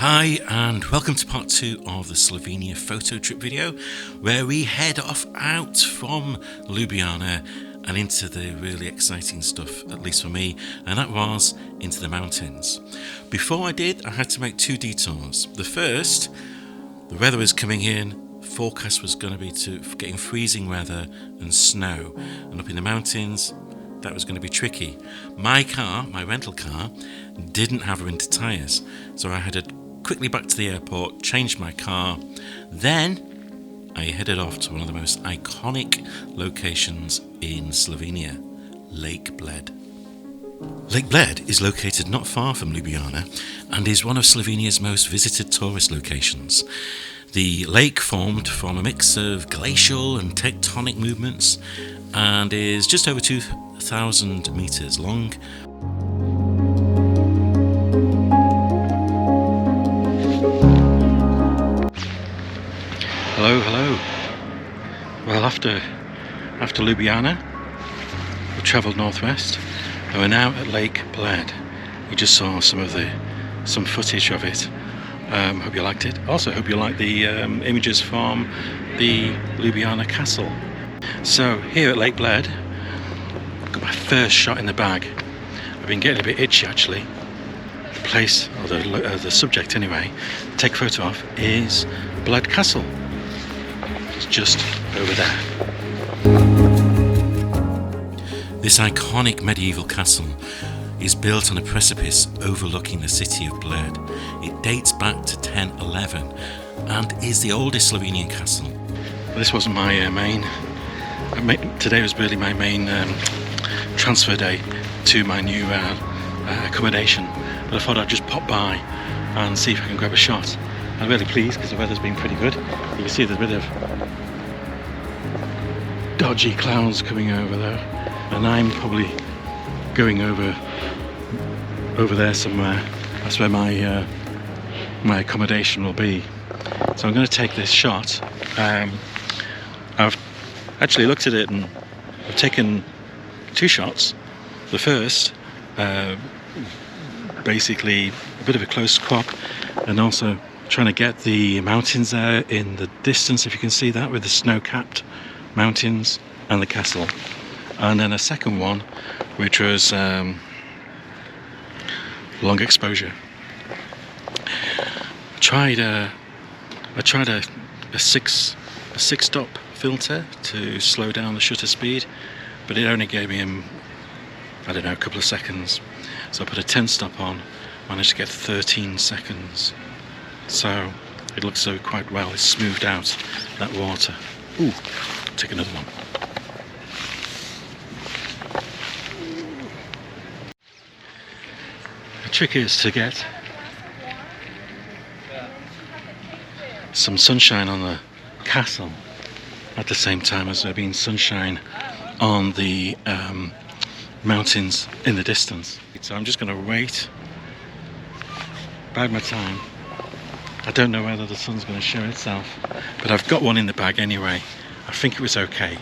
Hi and welcome to part 2 of the Slovenia photo trip video, where we head off out from Ljubljana and into the really exciting stuff, at least for me, and that was into the mountains. Before I did, I had to make 2 detours. The first, the weather was coming in, forecast was going to be getting freezing weather and snow, and up in the mountains that was going to be tricky. My car, my rental car, didn't have winter tyres, so I had to quickly back to the airport, changed my car, then I headed off to one of the most iconic locations in Slovenia, Lake Bled. Lake Bled is located not far from Ljubljana and is one of Slovenia's most visited tourist locations. The lake formed from a mix of glacial and tectonic movements and is just over 2,000 metres long. Hello. Well, after Ljubljana, we travelled northwest, and we're now at Lake Bled. You just saw some footage of it. Hope you liked it. Also, hope you liked the images from the Ljubljana castle. So here at Lake Bled, I've got my first shot in the bag. I've been getting a bit itchy actually. The place, or the subject anyway, to take a photo of is Bled Castle. It's just over there. This iconic medieval castle is built on a precipice overlooking the city of Bled. It dates back to 1011 and is the oldest Slovenian castle. This wasn't my today was really my main transfer day to my new accommodation, but I thought I'd just pop by and see if I can grab a shot. I'm really pleased because the weather's been pretty good. You can see there's a bit of dodgy clouds coming over there, and I'm probably going over there somewhere. That's where my accommodation will be. So I'm going to take this shot. I've actually looked at it and I've taken 2 shots. The first, basically a bit of a close crop, and also trying to get the mountains there in the distance, if you can see that, with the snow-capped mountains and the castle. And then a second one, which was long exposure. I tried a 6-stop filter to slow down the shutter speed, but it only gave me a couple of seconds. So I put a 10-stop on, managed to get 13 seconds. So it looks quite well. It's smoothed out that water. Ooh, take another one. The trick is to get some sunshine on the castle at the same time as there being sunshine on the mountains in the distance. So I'm just going to wait, bide my time. I don't know whether the sun's going to show itself, but I've got one in the bag anyway. I think it was okay.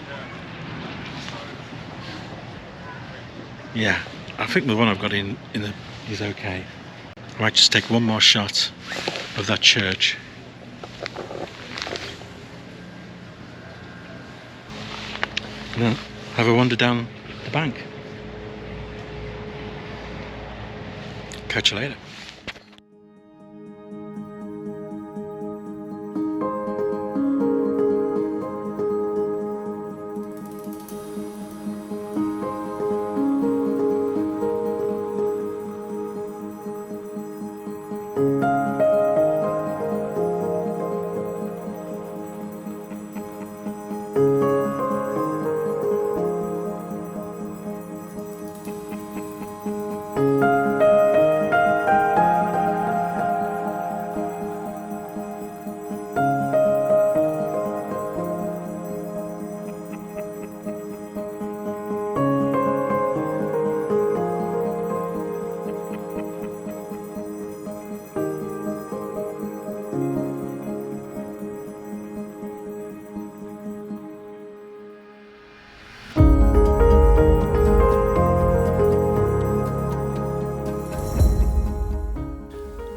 Yeah, I think the one I've got is okay. I might just take one more shot of that church. And then have a wander down the bank. Catch you later.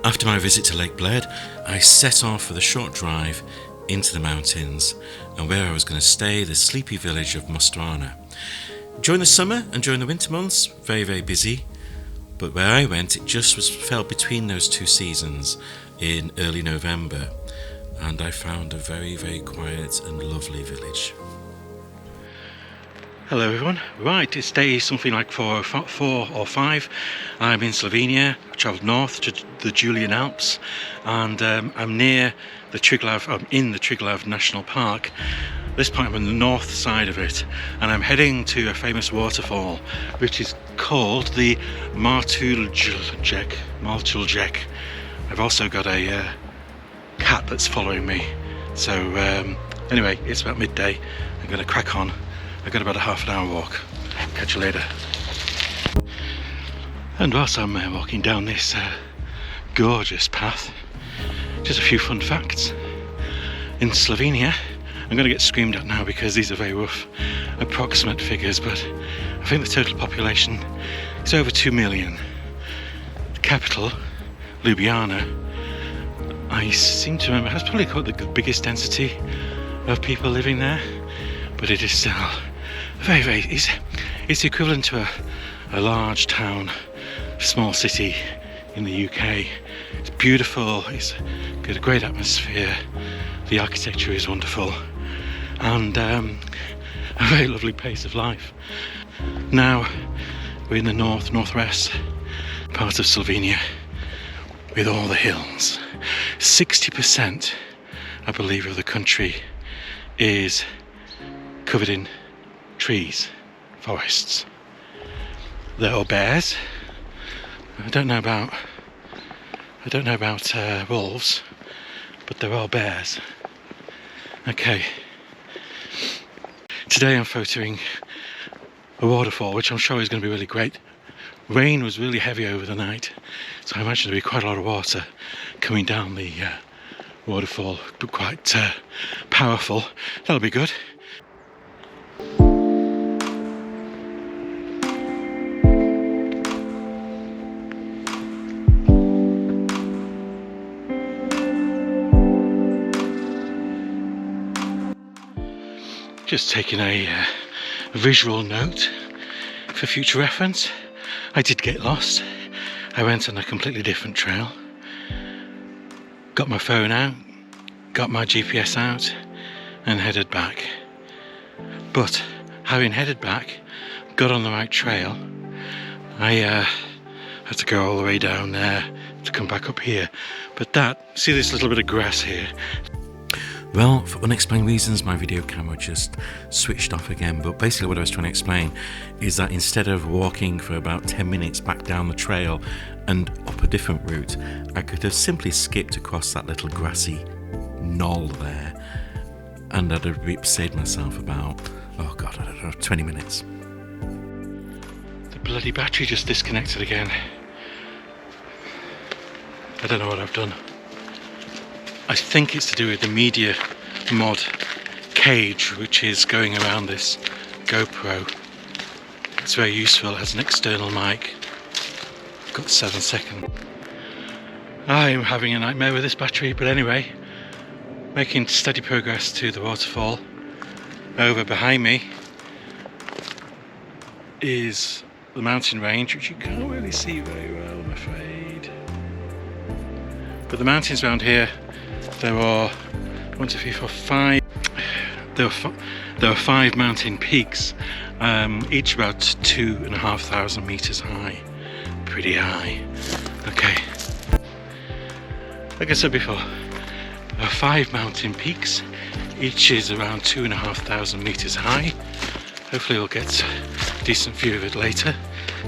After my visit to Lake Bled, I set off for the short drive into the mountains, and where I was going to stay, the sleepy village of Mostrana. During the summer and during the winter months, very, very busy, but where I went, it just fell between those two seasons in early November, and I found a very, very quiet and lovely village. Hello everyone. Right, it's day something like 4 or 5. I'm in Slovenia. I travelled north to the Julian Alps, and I'm near the Triglav. I'm in the Triglav National Park. At this point I'm on the north side of it, and I'm heading to a famous waterfall which is called the Mountain Gorge. I've also got a cat that's following me. So anyway, it's about midday. I'm going to crack on. I've got about a half an hour walk. Catch you later. And whilst I'm walking down this gorgeous path, just a few fun facts. In Slovenia, I'm going to get screamed at now because these are very rough approximate figures, but I think the total population is over 2 million. The capital, Ljubljana, I seem to remember, has probably got the biggest density of people living there, but it is still very, it's the equivalent to a large town, small city in the UK. It's beautiful, it's got a great atmosphere, the architecture is wonderful, and a very lovely pace of life. Now we're in the northwest part of Slovenia with all the hills. 60%, I believe, of the country is covered in trees, forests. There are bears. I don't know about wolves, but there are bears. Okay. Today I'm photoing a waterfall, which I'm sure is going to be really great. Rain was really heavy over the night, so I imagine there'll be quite a lot of water coming down the waterfall, but quite powerful. That'll be good. Just taking a visual note for future reference. I did get lost. I went on a completely different trail. Got my phone out, got my GPS out, and headed back. But having headed back, got on the right trail, I had to go all the way down there to come back up here. But see this little bit of grass here? Well, for unexplained reasons, my video camera just switched off again. But basically what I was trying to explain is that instead of walking for about 10 minutes back down the trail and up a different route, I could have simply skipped across that little grassy knoll there, and I'd have saved myself about, oh God, I don't know, 20 minutes. The bloody battery just disconnected again. I don't know what I've done. I think it's to do with the media mod cage which is going around this GoPro. It's very useful as an external mic. I've got 7 seconds. I'm having a nightmare with this battery, but anyway, making steady progress to the waterfall. Over behind me is the mountain range, which you can't really see very well, I'm afraid. But the mountains around here, there are 1, 2, 3, 4, 5. There are 5 mountain peaks, each about 2,500 meters high. Pretty high. Okay. Like I said before, there are 5 mountain peaks. Each is around 2,500 meters high. Hopefully we'll get a decent view of it later.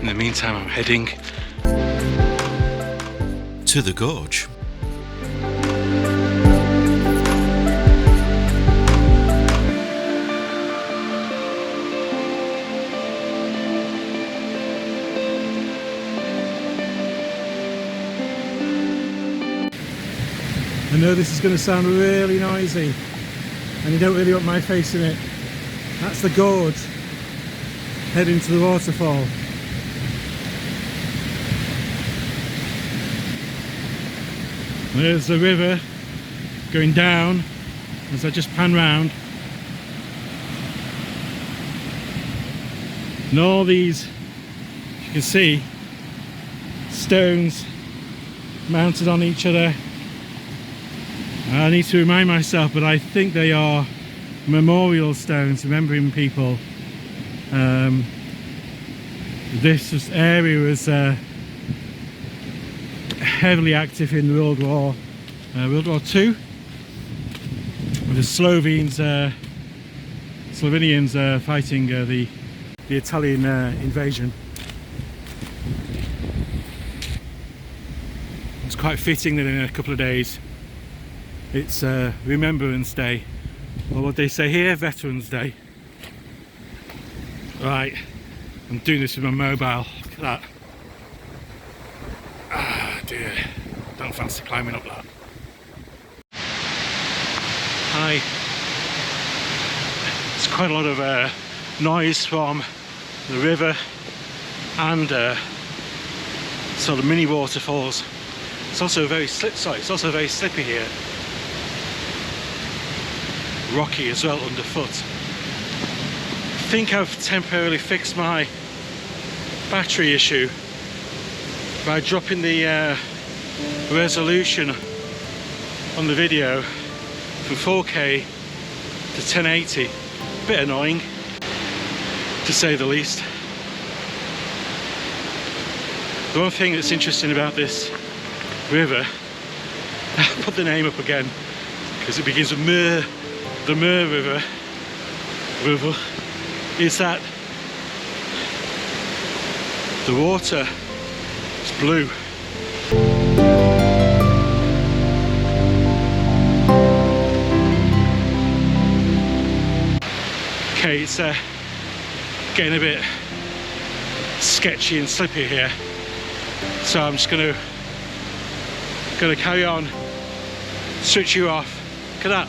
In the meantime, I'm heading to the gorge. I know this is going to sound really noisy and you don't really want my face in it. That's the gorge heading to the waterfall. There's the river going down as I just pan round. And all these, you can see, stones mounted on each other. I need to remind myself, but I think they are memorial stones remembering people. This area was heavily active in World War II, with the Slovenians fighting the Italian invasion. It's quite fitting that in a couple of days it's Remembrance Day, or what they say here, Veterans Day. Right, I'm doing this with my mobile. Look at that. Ah dear, don't fancy climbing up that. Hi. There's quite a lot of noise from the river and sort of mini waterfalls. It's also very it's also very slippy here. Rocky as well underfoot. I think I've temporarily fixed my battery issue by dropping the resolution on the video from 4K to 1080. Bit annoying, to say the least. The one thing that's interesting about this river, I'll put the name up again because it begins with Mer. The Mer River is that the water is blue. Okay, it's getting a bit sketchy and slippy here, so I'm just gonna carry on, switch you off. Look at that.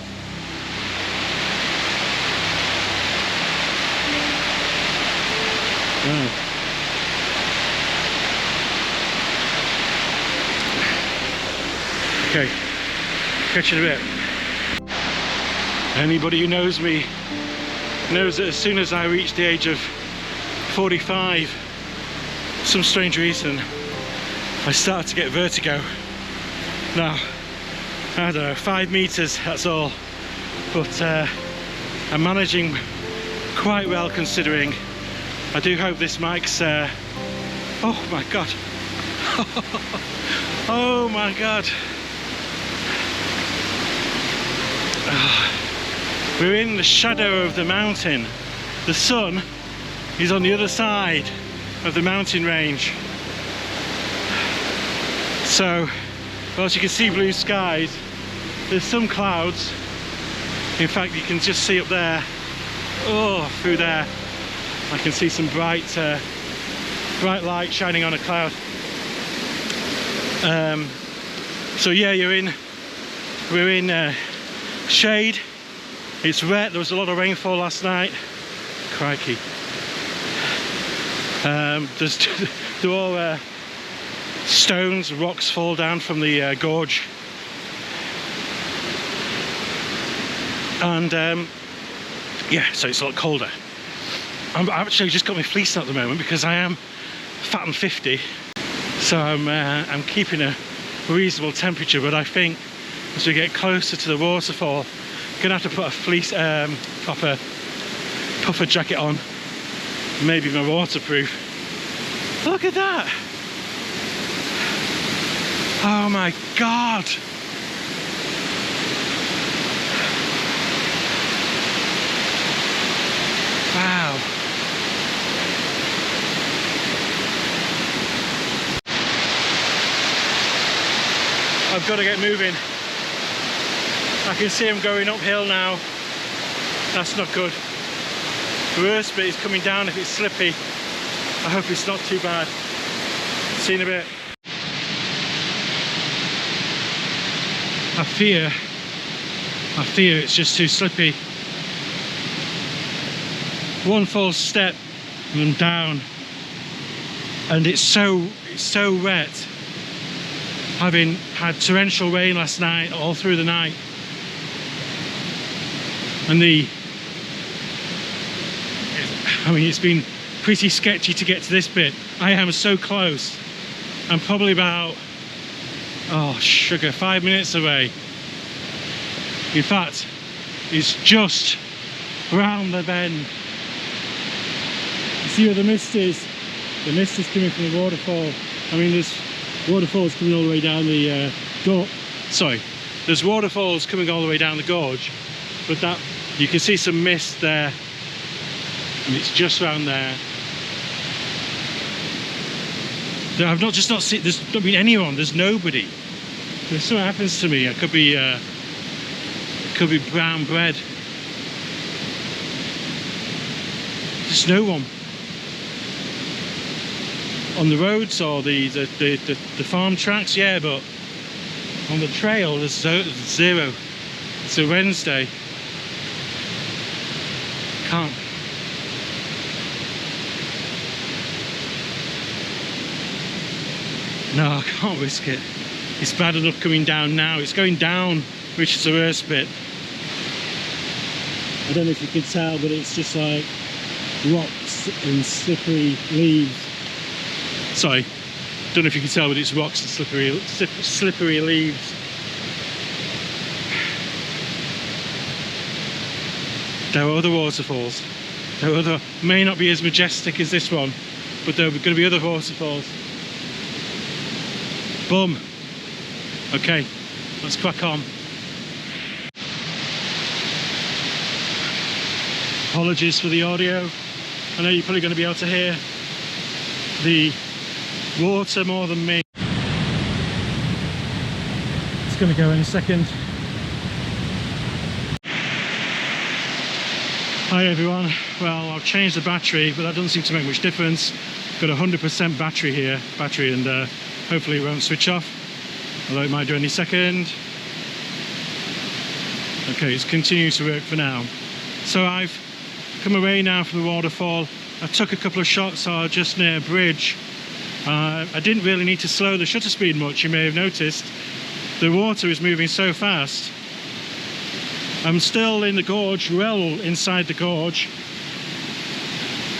Okay, catch you in a bit. Anybody who knows me knows that as soon as I reach the age of 45, for some strange reason, I start to get vertigo. Now, I don't know, 5 meters, that's all, but I'm managing quite well considering. I do hope this mic's oh my god. Oh my god. We're in the shadow of the mountain. The sun is on the other side of the mountain range. So, whilst you can see blue skies, there's some clouds. In fact, you can just see up there, oh, through there, I can see some bright light shining on a cloud. So yeah, we're in shade. It's wet. There was a lot of rainfall last night. Crikey. There are stones, rocks fall down from the gorge, and yeah, so it's a lot colder. I've actually just got my fleece on at the moment because I am fat and 50, so I'm keeping a reasonable temperature. But I think as we get closer to the waterfall, I'm gonna have to put a fleece, proper puffer jacket on, maybe my waterproof. Look at that! Oh my god! Wow! I've got to get moving. I can see him going uphill now. That's not good. The worst bit is coming down if it's slippy. I hope it's not too bad. See you in a bit. I fear it's just too slippy. One false step and I'm down. And it's so wet. having had torrential rain last night, all through the night. And it's been pretty sketchy to get to this bit. I am so close. I'm probably about, 5 minutes away. In fact, it's just around the bend. You see where the mist is? The mist is coming from the waterfall. I mean, there's waterfalls coming all the way down the gorge. Sorry, there's waterfalls coming all the way down the gorge, but that you can see some mist there, and it's just around there. I've not seen. There's not been anyone. There's nobody. If something happens to me, it could be brown bread. There's no one on the roads or the farm tracks. Yeah, but on the trail there's zero. It's a Wednesday. Can't. No, I can't risk it. It's bad enough coming down now. It's going down, which is the worst bit. I don't know if you can tell, but it's just like rocks and slippery leaves. Sorry, don't know if you can tell, but it's rocks and slippery leaves. There are other waterfalls. May not be as majestic as this one, but there are going to be other waterfalls. Boom. Okay, let's crack on. Apologies for the audio. I know you're probably going to be able to hear the water more than me. It's going to go in a second. Hi everyone. Well, I've changed the battery, but that doesn't seem to make much difference. Got a 100% battery, and hopefully it won't switch off, although it might do any second. Okay, it's continuing to work for now. So I've come away now from the waterfall. I took a couple of shots just near a bridge. I didn't really need to slow the shutter speed much, you may have noticed. The water is moving so fast. I'm still in the gorge, well inside the gorge,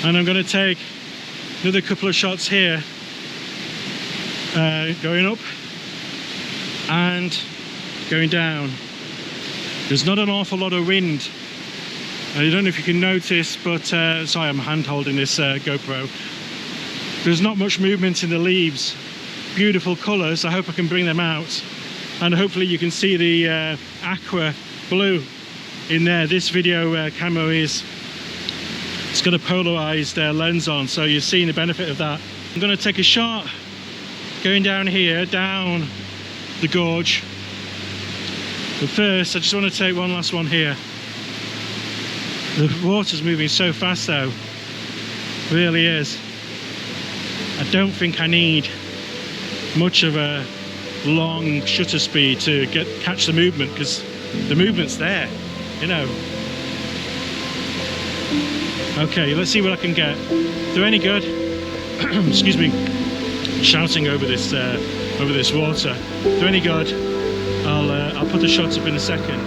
and I'm going to take another couple of shots here, going up and going down. There's not an awful lot of wind. I don't know if you can notice, but sorry, I'm hand holding this GoPro. There's not much movement in the leaves. Beautiful colours. I hope I can bring them out, and hopefully you can see the aqua blue in there. This video camera it's got a polarized lens on, so you're seeing the benefit of that. I'm going to take a shot going down here, down the gorge, but first I just want to take one last one here. The water's moving so fast though, it really is. I don't think I need much of a long shutter speed to catch the movement, because the movement's there, you know. Okay, let's see what I can get. If they're any good, excuse me, shouting over this water. If they're any good, I'll put the shots up in a second.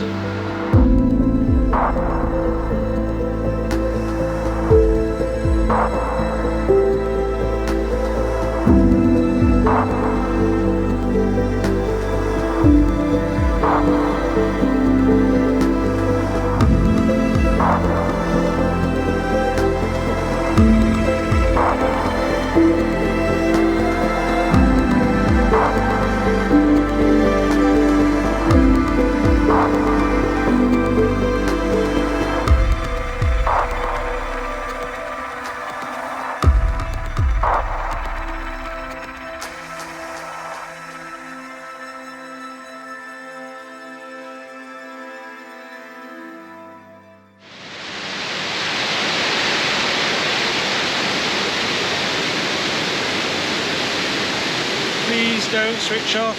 Please don't switch off.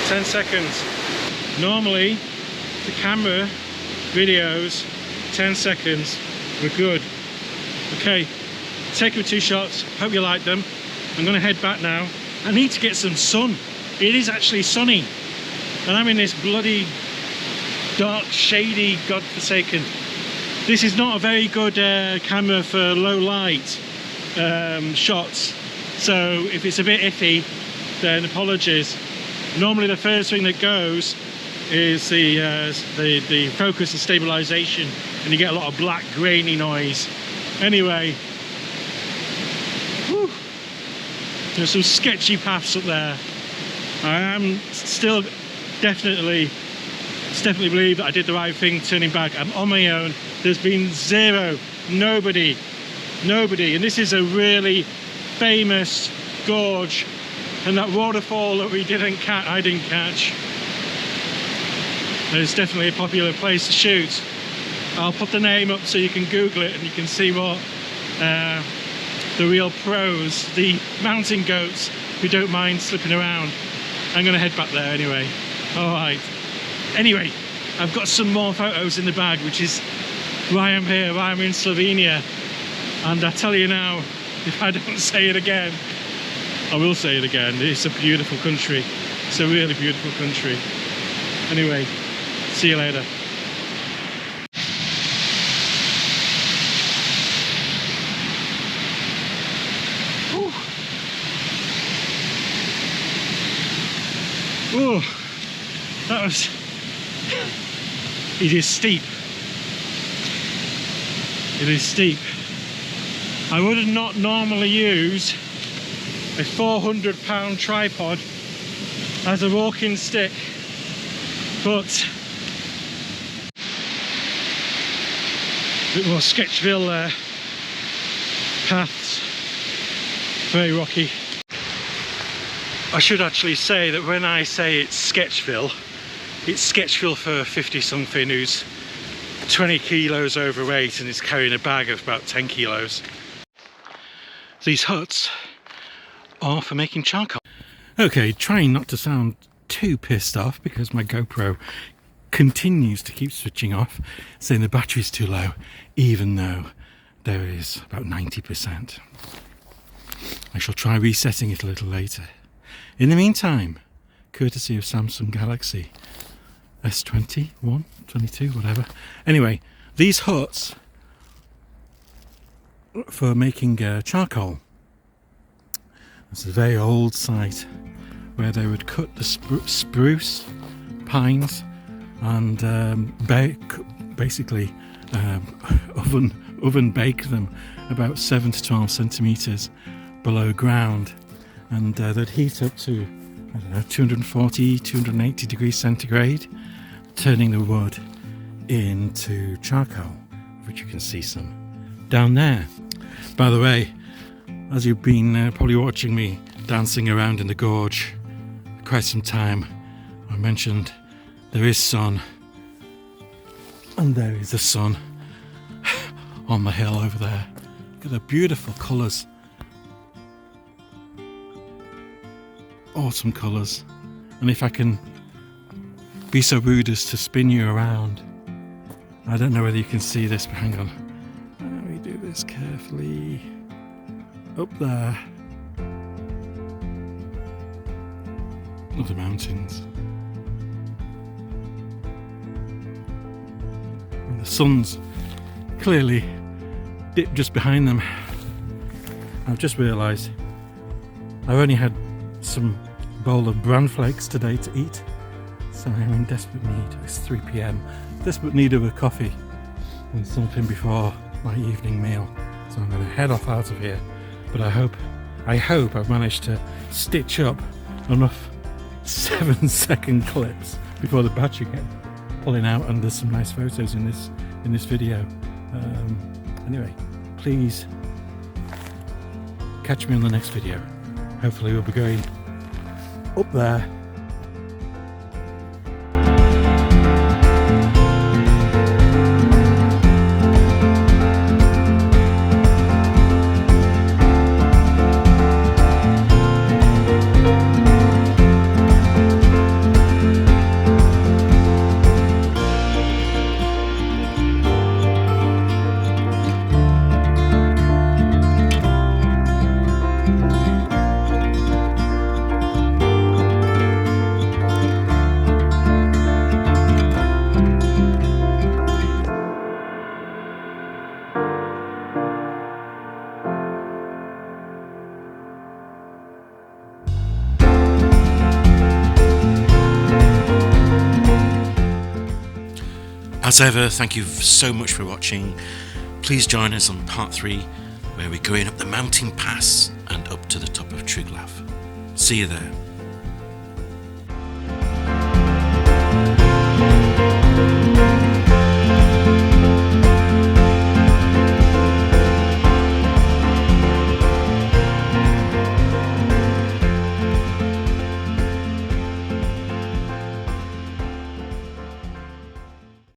10 seconds. Normally, the camera videos 10 seconds. We're good. Okay, taking 2 shots. Hope you like them. I'm going to head back now. I need to get some sun. It is actually sunny, and I'm in this bloody dark, shady, godforsaken. This is not a very good camera for low light shots, so if it's a bit iffy, then apologies. Normally the first thing that goes is the focus and stabilization, and you get a lot of black grainy noise. Anyway, whew, there's some sketchy paths up there. I am still definitely believe that I did the right thing turning back. I'm on my own. There's been nobody, and this is a really famous gorge, and that waterfall that I didn't catch. It's definitely a popular place to shoot. I'll put the name up so you can Google it and you can see what the real pros, the mountain goats who don't mind slipping around. I'm going to head back there anyway. Alright. Anyway, I've got some more photos in the bag, which is why I'm here, why I'm in Slovenia. And I tell you now, if I don't say it again, I will say it again. It's a beautiful country. It's a really beautiful country. Anyway, see you later. Oh, that was... It is steep. It is steep. I would not normally use a 400-pound tripod as a walking stick, but a bit more Sketchville paths, very rocky. I should actually say that when I say it's Sketchville for a 50-something who's 20 kilos overweight and is carrying a bag of about 10 kilos. These huts are for making charcoal. Okay, trying not to sound too pissed off because my GoPro continues to keep switching off, saying the battery's too low, even though there is about 90%. I shall try resetting it a little later. In the meantime, courtesy of Samsung Galaxy S21, 22, whatever. Anyway, these huts for making charcoal. It's a very old site where they would cut the spruce, pines, and basically oven bake them about 7 to 12 centimeters below ground, and they'd heat up to, I don't know, 240, 280 degrees centigrade, turning the wood into charcoal, which you can see some down there. By the way, as you've been probably watching me dancing around in the gorge for quite some time, I mentioned there is sun, and there is the sun on the hill over there. Look at the beautiful colours, autumn colours. And if I can be so rude as to spin you around, I don't know whether you can see this, but hang on, let me do this carefully. Up there, other mountains, and the sun's clearly dipped just behind them. I've just realised I've only had some bowl of bran flakes today to eat, so I'm in desperate need. It's 3 PM, desperate need of a coffee and something before my evening meal. So I'm going to head off out of here. But I hope I've managed to stitch up enough 7-second clips before the battery gets pulling out, and there's some nice photos in this video. Anyway, please catch me on the next video. Hopefully we'll be going up there. As ever, thank you so much for watching. Please join us on part 3, where we're going up the mountain pass and up to the top of Triglav. See you there.